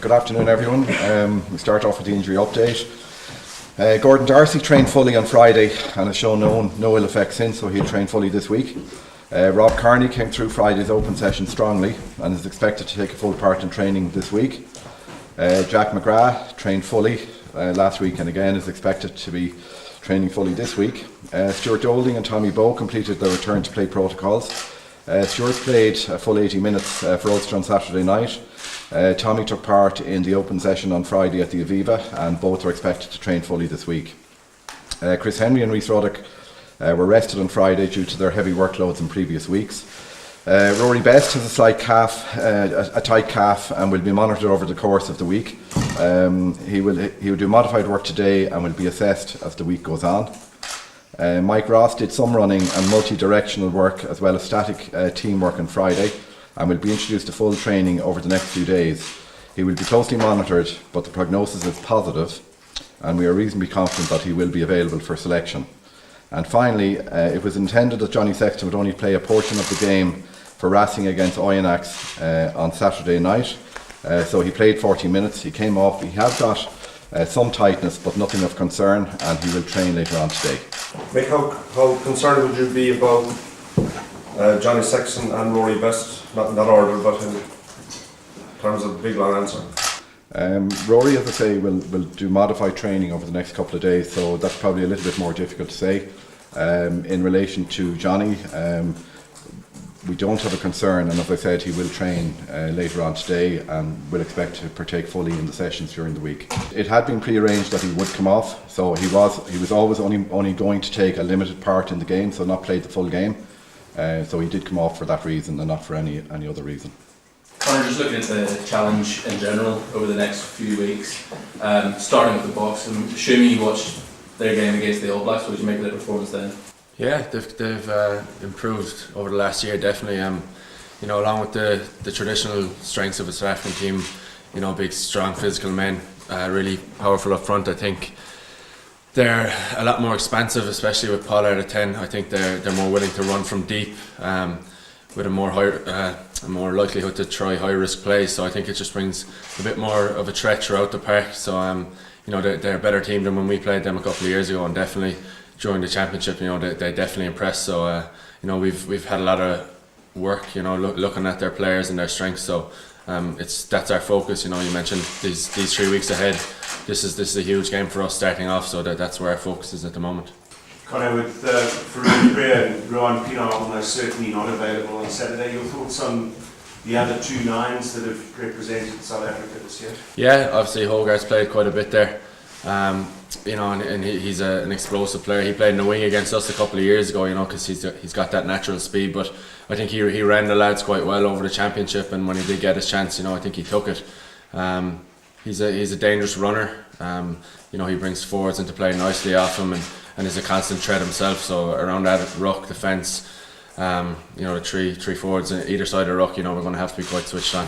Good afternoon, everyone. We start off with the injury update. Gordon Darcy trained fully on Friday and has shown no ill effects since, so he'll train fully this week. Rob Kearney came through Friday's open session strongly and is expected to take a full part in training this week. Jack McGrath trained fully last week and again is expected to be training fully this week. Stuart Dolding and Tommy Bowe completed their return to play protocols. Stuart played a full 80 minutes for Ulster on Saturday night. Tommy took part in the open session on Friday at the Aviva, and both are expected to train fully this week. Chris Henry and Rhys Ruddock were rested on Friday due to their heavy workloads in previous weeks. Rory Best has a slight calf, a tight calf, and will be monitored over the course of the week. He will do modified work today and will be assessed as the week goes on. Mike Ross did some running and multi-directional work as well as static teamwork on Friday and will be introduced to full training over the next few days. He will be closely monitored, but the prognosis is positive and we are reasonably confident that he will be available for selection. And finally, it was intended that Johnny Sexton would only play a portion of the game for Racing against Oyonnax on Saturday night. So he played 40 minutes, he came off, he has got some tightness but nothing of concern, and he will train later on today. Mick, how concerned would you be about Johnny Sexton and Rory Best, not in that order, but in terms of big long answer? Rory, as I say, will do modified training over the next couple of days, so that's probably a little bit more difficult to say. In relation to Johnny, we don't have a concern, and as I said, he will train later on today and will expect to partake fully in the sessions during the week. It had been pre-arranged that he would come off, so he was always only going to take a limited part in the game, so not play the full game. So he did come off for that reason and not for any other reason. Conor, just looking at the challenge in general over the next few weeks, starting with the Bucks, I'm assuming you watched their game against the All Blacks. What did you make of their performance then? Yeah, they've improved over the last year, definitely. Along with the traditional strengths of a South African team, big, strong, physical men, really powerful up front. I think they're a lot more expansive, especially with Pollard at 10. I think they're more willing to run from deep, with a more likelihood to try high risk play. So I think it just brings a bit more of a threat throughout the park. So they're a better team than when we played them a couple of years ago, and definitely during the championship, they definitely impressed. So we've had a lot of work, looking at their players and their strengths. So that's our focus. You mentioned these 3 weeks ahead. This is a huge game for us starting off. So that's where our focus is at the moment. Conor, with Farouk Brea and Rowan Pienaar almost certainly not available on Saturday, your thoughts on the other two nines that have represented South Africa this year? Yeah, obviously Hogarth's played quite a bit there. And he's an explosive player. He played in the wing against us a couple of years ago, because he's got that natural speed. But I think he ran the lads quite well over the championship, and when he did get his chance, I think he took it. He's a dangerous runner. He brings forwards into play nicely off him, and is a constant threat himself. So around that ruck defence, the three forwards on either side of the ruck, we're going to have to be quite switched on.